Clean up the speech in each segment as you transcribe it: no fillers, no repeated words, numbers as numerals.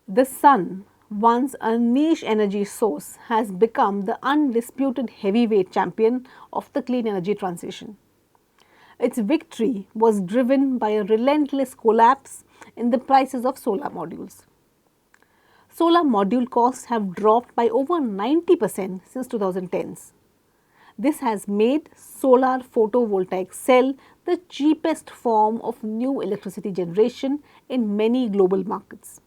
The sun, once a niche energy source, has become the undisputed heavyweight champion of the clean energy transition. Its victory was driven by a relentless collapse in the prices of solar modules. Solar module costs have dropped by over 90% since 2010s. This has made solar photovoltaic cell the cheapest form of new electricity generation in many global markets.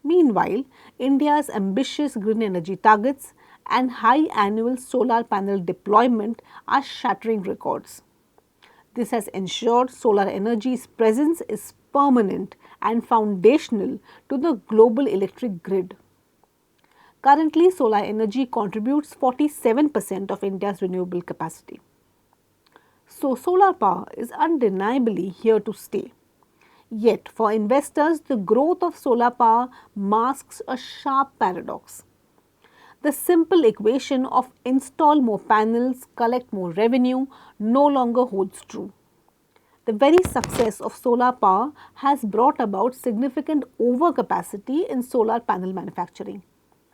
Meanwhile, India's ambitious green energy targets and high annual solar panel deployment are shattering records. This has ensured solar energy's presence is permanent and foundational to the global electric grid. Currently, solar energy contributes 47% of India's renewable capacity. So, solar power is undeniably here to stay. Yet, for investors, the growth of solar power masks a sharp paradox. The simple equation of install more panels, collect more revenue no longer holds true. The very success of solar power has brought about significant overcapacity in solar panel manufacturing.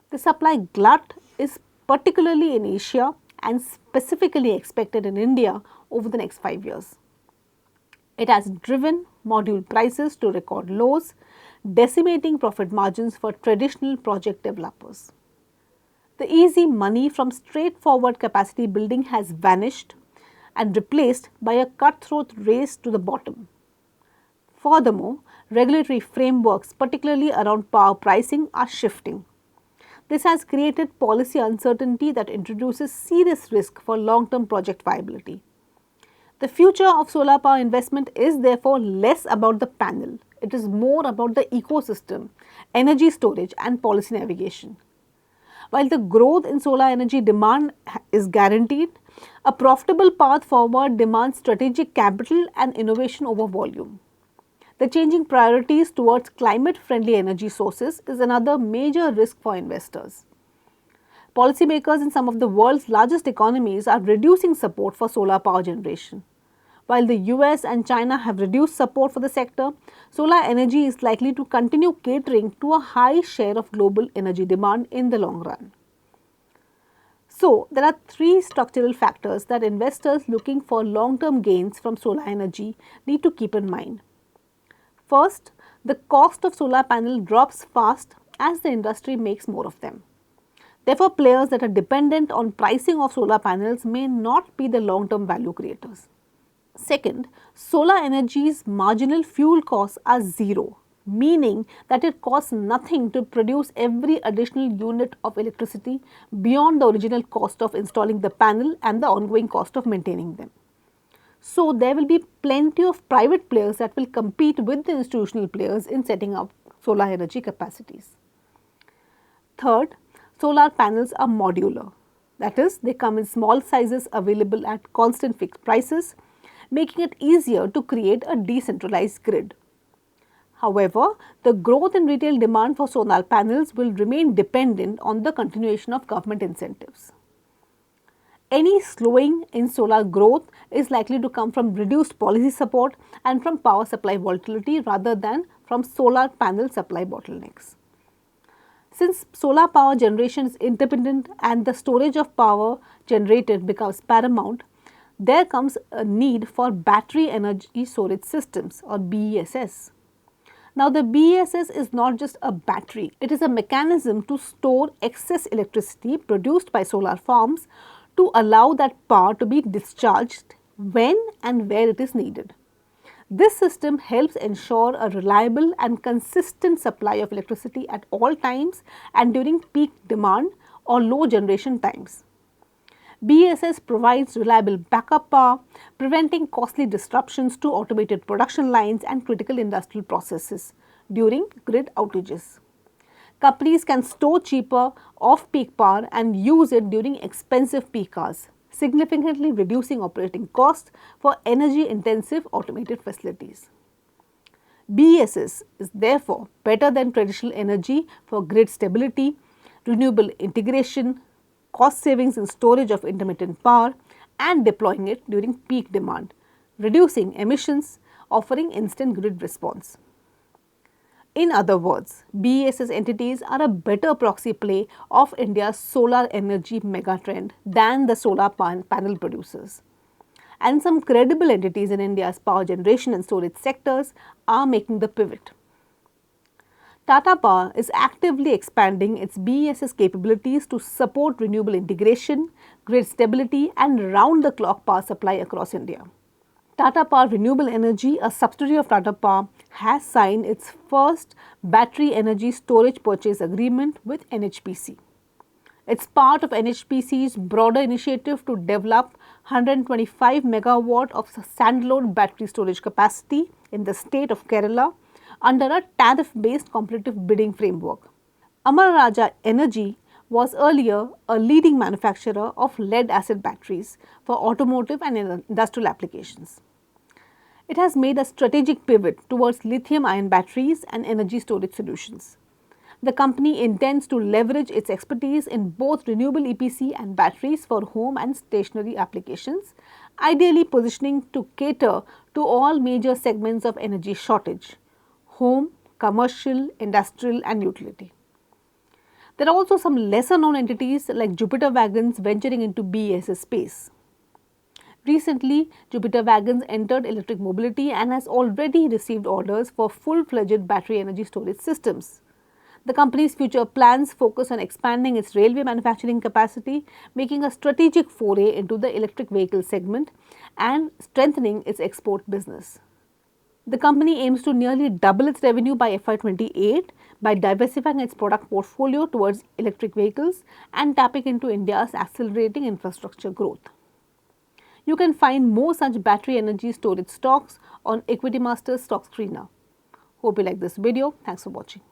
The supply glut is particularly in Asia and specifically expected in India over the next 5 years. It has driven module prices to record lows, decimating profit margins for traditional project developers. The easy money from straightforward capacity building has vanished and replaced by a cutthroat race to the bottom. Furthermore, regulatory frameworks, particularly around power pricing, are shifting. This has created policy uncertainty that introduces serious risk for long-term project viability. The future of solar power investment is therefore less about the panel. It is more about the ecosystem, energy storage and policy navigation. While the growth in solar energy demand is guaranteed, a profitable path forward demands strategic capital and innovation over volume. The changing priorities towards climate-friendly energy sources is another major risk for investors. Policymakers in some of the world's largest economies are reducing support for solar power generation. While the US and China have reduced support for the sector, solar energy is likely to continue catering to a high share of global energy demand in the long run. So, there are three structural factors that investors looking for long-term gains from solar energy need to keep in mind. First, the cost of solar panel drops fast as the industry makes more of them. Therefore, players that are dependent on pricing of solar panels may not be the long-term value creators. Second, solar energy's marginal fuel costs are zero, meaning that it costs nothing to produce every additional unit of electricity beyond the original cost of installing the panel and the ongoing cost of maintaining them. So, there will be plenty of private players that will compete with the institutional players in setting up solar energy capacities. Third, solar panels are modular. That is, they come in small sizes available at constant fixed prices, making it easier to create a decentralized grid. However, the growth in retail demand for solar panels will remain dependent on the continuation of government incentives. Any slowing in solar growth is likely to come from reduced policy support and from power supply volatility rather than from solar panel supply bottlenecks. Since solar power generation is intermittent and the storage of power generated becomes paramount, there comes a need for battery energy storage systems or BESS. Now, the BESS is not just a battery, it is a mechanism to store excess electricity produced by solar farms to allow that power to be discharged when and where it is needed. This system helps ensure a reliable and consistent supply of electricity at all times and during peak demand or low generation times. BESS provides reliable backup power, preventing costly disruptions to automated production lines and critical industrial processes during grid outages. Companies can store cheaper off-peak power and use it during expensive peak hours, significantly reducing operating costs for energy-intensive automated facilities. BESS is therefore better than traditional energy for grid stability, renewable integration, cost savings in storage of intermittent power, and deploying it during peak demand, reducing emissions, offering instant grid response. In other words, BESS entities are a better proxy play of India's solar energy megatrend than the solar panel producers. And some credible entities in India's power generation and storage sectors are making the pivot. Tata Power is actively expanding its BESS capabilities to support renewable integration, grid stability, and round the clock power supply across India. Tata Power Renewable Energy, a subsidiary of Tata Power, has signed its first battery energy storage purchase agreement with NHPC. It's part of NHPC's broader initiative to develop 125 megawatt of standalone battery storage capacity in the state of Kerala under a tariff-based competitive bidding framework. Amara Raja Energy was earlier a leading manufacturer of lead-acid batteries for automotive and industrial applications. It has made a strategic pivot towards lithium-ion batteries and energy storage solutions. The company intends to leverage its expertise in both renewable EPC and batteries for home and stationary applications, ideally positioning to cater to all major segments of energy shortage: home, commercial, industrial and utility. There are also some lesser known entities like Jupiter Wagons venturing into BESS space. Recently, Jupiter Wagons entered electric mobility and has already received orders for full-fledged battery energy storage systems. The company's future plans focus on expanding its railway manufacturing capacity, making a strategic foray into the electric vehicle segment and strengthening its export business. The company aims to nearly double its revenue by FY28 by diversifying its product portfolio towards electric vehicles and tapping into India's accelerating infrastructure growth. You can find more such battery energy storage stocks on Equitymaster's stock screener. Hope you like this video. Thanks for watching.